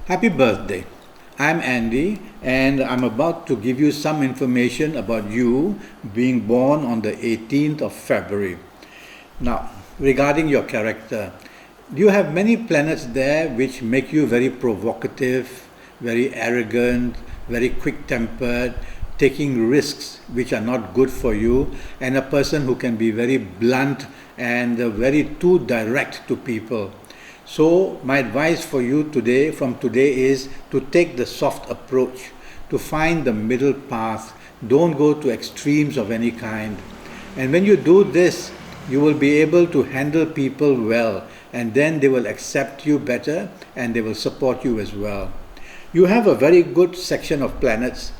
Happy birthday. I'm Andy and I'm about to give you some information about you being born on the 18th of February. Now, regarding your character, you have many planets there which make you very provocative, very arrogant, very quick tempered, taking risks which are not good for you, and a person who can be very blunt and very too direct to people. So my advice for you today from today is to take the soft approach, to find the middle path. Don't go to extremes of any kind. And when you do this, you will be able to handle people well, and then they will accept you better and they will support you as well. You have a very good section of planets,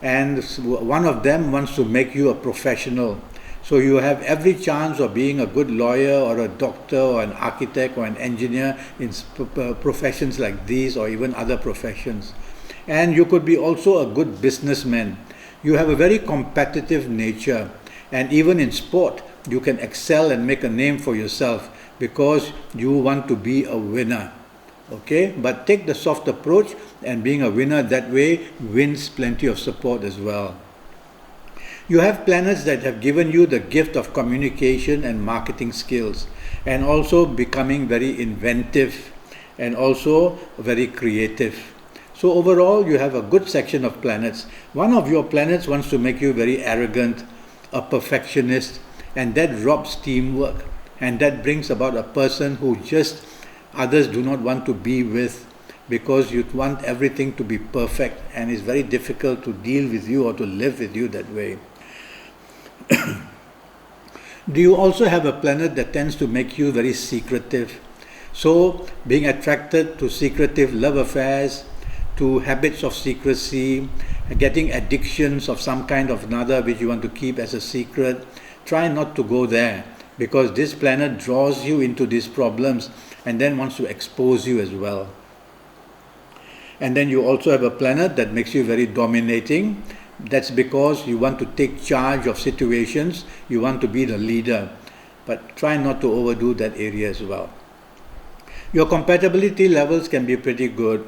and one of them wants to make you a professional. So you have every chance of being a good lawyer or a doctor or an architect or an engineer in professions like these or even other professions. And you could be also a good businessman. You have a very competitive nature, and even in sport you can excel and make a name for yourself because you want to be a winner. Okay, but take the soft approach, and being a winner that way wins plenty of support as well. You have planets that have given you the gift of communication and marketing skills, and also becoming very inventive and also very creative. So overall, you have a good section of planets. One of your planets wants to make you very arrogant, a perfectionist, and that robs teamwork. And that brings about a person who just others do not want to be with, because you want everything to be perfect, and it's very difficult to deal with you or to live with you that way. Do you also have a planet that tends to make you very secretive? So, being attracted to secretive love affairs, to habits of secrecy, getting addictions of some kind of another which you want to keep as a secret, try not to go there, because this planet draws you into these problems and then wants to expose you as well. And then you also have a planet that makes you very dominating. That's because you want to take charge of situations, you want to be the leader, but try not to overdo that area as well. Your compatibility levels can be pretty good,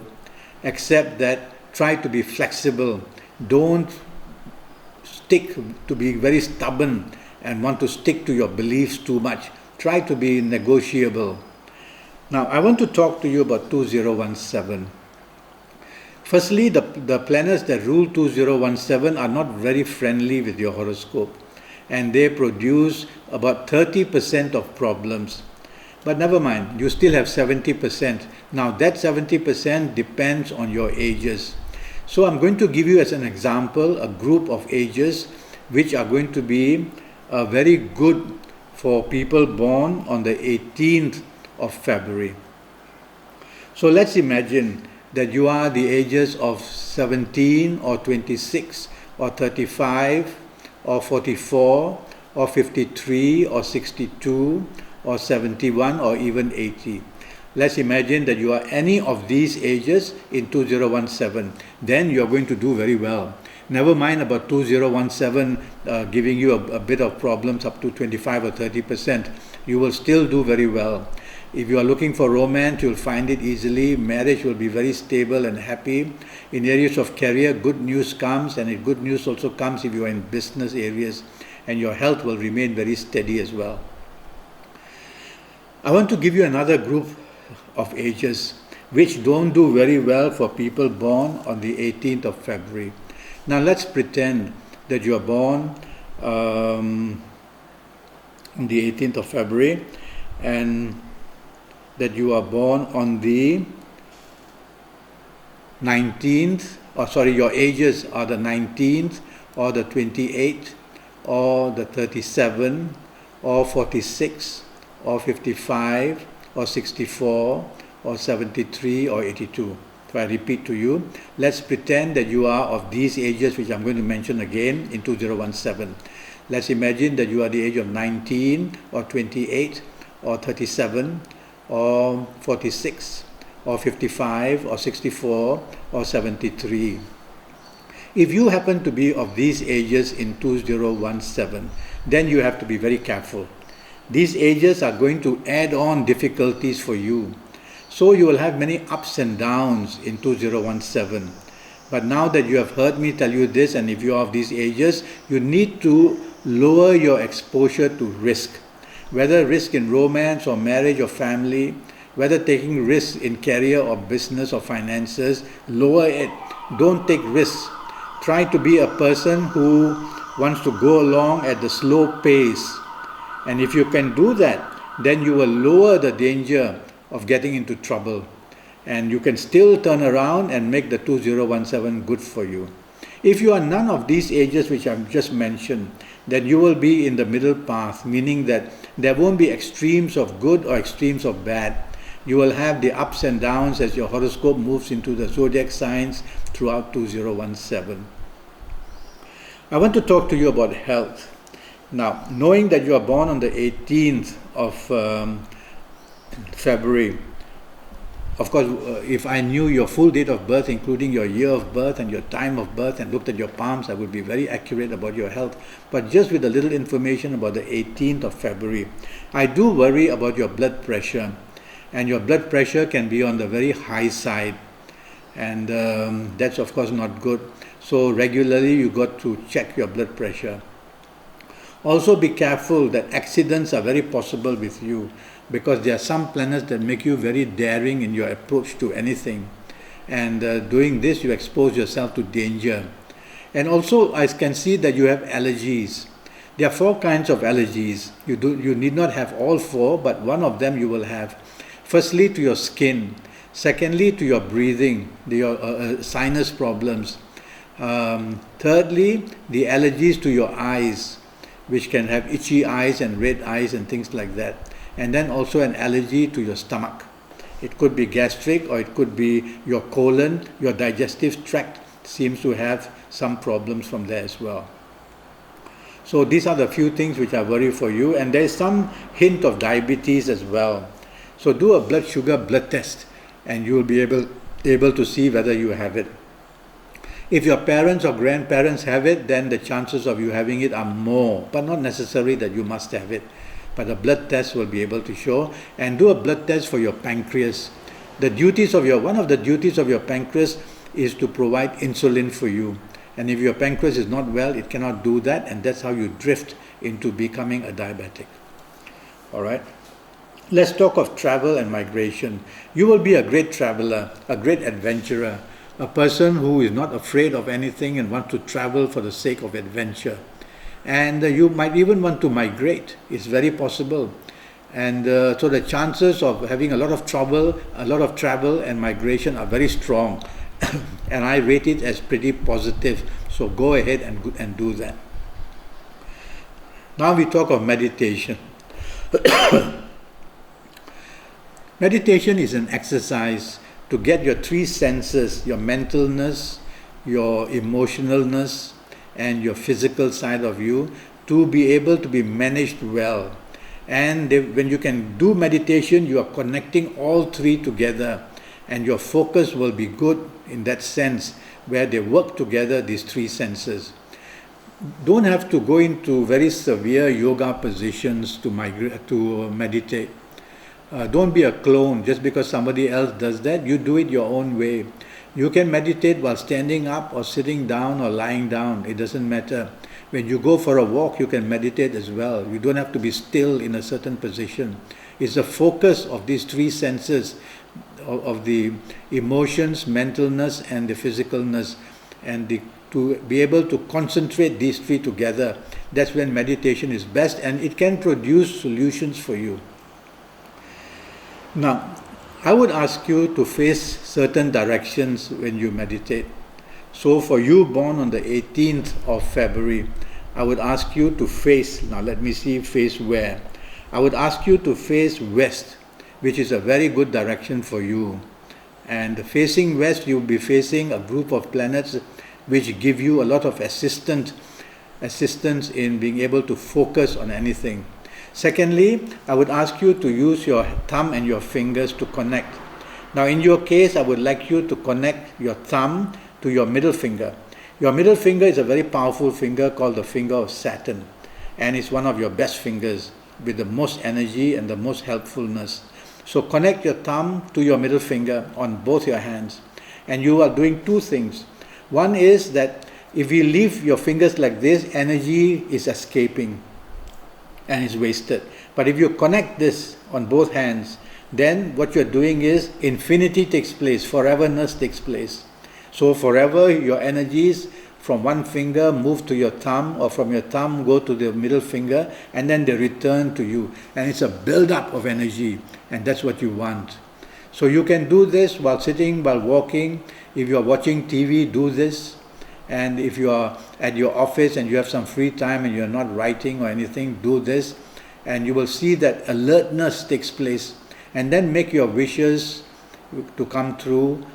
except that try to be flexible. Don't stick to be very stubborn and want to stick to your beliefs too much. Try to be negotiable. Now, I want to talk to you about 2017. Firstly, the planets that rule 2017 are not very friendly with your horoscope, and they produce about 30% of problems. But never mind, you still have 70%. Now that 70% depends on your ages. So I'm going to give you as an example a group of ages which are going to be very good for people born on the 18th of February. So let's imagine that you are the ages of 17 or 26 or 35 or 44 or 53 or 62 or 71 or even 80. Let's imagine that you are any of these ages in 2017. Then you're going to do very well. Never mind about 2017 giving you a bit of problems up to 25 or 30%. You will still do very well. If you are looking for romance, you'll find it easily. Marriage will be very stable and happy. In areas of career, good news comes, and good news also comes if you are in business areas, and your health will remain very steady as well. I want to give you another group of ages which don't do very well for people born on the 18th of February. Now let's pretend that you are born on the 18th of February, and that you are born on the 19th, your ages are the 19th or the 28th or the 37 or 46 or 55 or 64 or 73 or 82. So I repeat to you, let's pretend that you are of these ages which I'm going to mention again in 2017. Let's imagine that you are the age of 19 or 28 or 37 or 46 or 55 or 64 or 73. If you happen to be of these ages in 2017, then you have to be very careful. These ages are going to add on difficulties for you. So you will have many ups and downs in 2017. But now that you have heard me tell you this, and if you are of these ages, you need to lower your exposure to risk. Whether risk in romance or marriage or family, whether taking risks in career or business or finances, lower it. Don't take risks. Try to be a person who wants to go along at the slow pace. And if you can do that, then you will lower the danger of getting into trouble. And you can still turn around and make the 2017 good for you. If you are none of these ages which I've just mentioned, then you will be in the middle path, meaning that there won't be extremes of good or extremes of bad. You will have the ups and downs as your horoscope moves into the zodiac signs throughout 2017. I want to talk to you about health. Now, knowing that you are born on the 18th of February, of course, if I knew your full date of birth, including your year of birth and your time of birth, and looked at your palms, I would be very accurate about your health. But just with a little information about the 18th of February, I do worry about your blood pressure. And your blood pressure can be on the very high side. And that's of course not good. So regularly you got to check your blood pressure. Also be careful that accidents are very possible with you, because there are some planets that make you very daring in your approach to anything. And doing this, you expose yourself to danger. And also I can see that you have allergies. There are 4 kinds of allergies. You need not have all 4, but one of them you will have. Firstly, to your skin. Secondly, to your breathing, your sinus problems. Thirdly, the allergies to your eyes, which can have itchy eyes and red eyes and things like that. And then also an allergy to your stomach. It could be gastric, or it could be your colon. Your digestive tract seems to have some problems from there as well. So these are the few things which I worry for you, and there is some hint of diabetes as well. So do a blood sugar blood test, and you will be able to see whether you have it. If your parents or grandparents have it, then the chances of you having it are more, but not necessary that you must have it. But a blood test will be able to show. And do a blood test for your pancreas. One of the duties of your pancreas is to provide insulin for you. And if your pancreas is not well, it cannot do that, and that's how you drift into becoming a diabetic. All right. Let's talk of travel and migration. You will be a great traveler, a great adventurer, a person who is not afraid of anything and wants to travel for the sake of adventure. And you might even want to migrate. It's very possible. And so the chances of having a lot of travel and migration are very strong. And I rate it as pretty positive. So go ahead and do that. Now we talk of meditation. Meditation is an exercise to get your 3 senses, your mentalness, your emotionalness, and your physical side of you, to be able to be managed well. And when you can do meditation, you are connecting all 3 together, and your focus will be good in that sense, where they work together, these 3 senses. Don't have to go into very severe yoga positions to meditate. Don't be a clone just because somebody else does that. You do it your own way. You can meditate while standing up or sitting down or lying down. It doesn't matter. When you go for a walk, you can meditate as well. You don't have to be still in a certain position. It's the focus of these 3 senses, of the emotions, mentalness, and the physicalness, and to be able to concentrate these 3 together. That's when meditation is best, and it can produce solutions for you. Now, I would ask you to face certain directions when you meditate. So for you born on the 18th of February, I would ask you to face, now let me see, face where? I would ask you to face west, which is a very good direction for you. And facing west, you'll be facing a group of planets which give you a lot of assistance in being able to focus on anything. Secondly, I would ask you to use your thumb and your fingers to connect. Now in your case, I would like you to connect your thumb to your middle finger. Your middle finger is a very powerful finger called the finger of Saturn, and it's one of your best fingers with the most energy and the most helpfulness. So connect your thumb to your middle finger on both your hands, and you are doing two things. One is that if you leave your fingers like this, energy is escaping and is wasted. But if you connect this on both hands, then what you're doing is infinity takes place, foreverness takes place. So forever your energies from one finger move to your thumb, or from your thumb go to the middle finger, and then they return to you. And it's a build-up of energy, and that's what you want. So you can do this while sitting, while walking. If you are watching TV, do this. And if you are at your office and you have some free time and you are not writing or anything, do this. And you will see that alertness takes place. And then make your wishes to come true,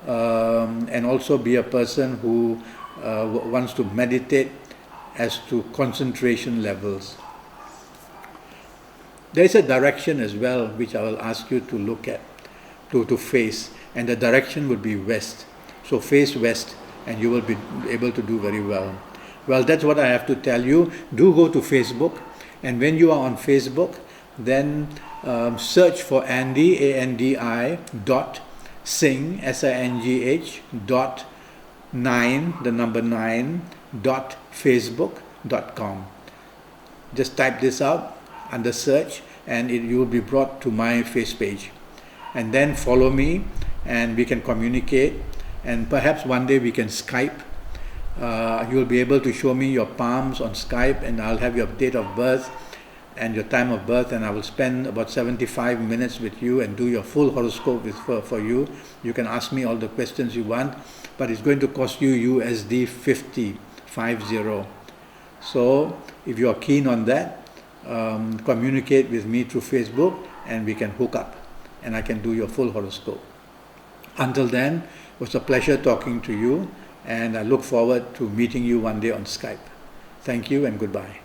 and also be a person who wants to meditate as to concentration levels. There is a direction as well which I will ask you to look at, to face, and the direction would be west. So face west and you will be able to do very well. Well, that's what I have to tell you. Do go to Facebook, and when you are on Facebook, then search for Andi, A-N-D-I, dot Singh, S-I-N-G-H, dot 9, the number 9, dot facebook.com. Just type this out under search, and you will be brought to my face page. And then follow me, and we can communicate, and perhaps one day we can Skype. You will be able to show me your palms on Skype, and I'll have your date of birth and your time of birth, and I will spend about 75 minutes with you and do your full horoscope for you. You can ask me all the questions you want, but it's going to cost you USD 50. So if you are keen on that, communicate with me through Facebook and we can hook up and I can do your full horoscope. Until then, it was a pleasure talking to you, and I look forward to meeting you one day on Skype. Thank you and goodbye.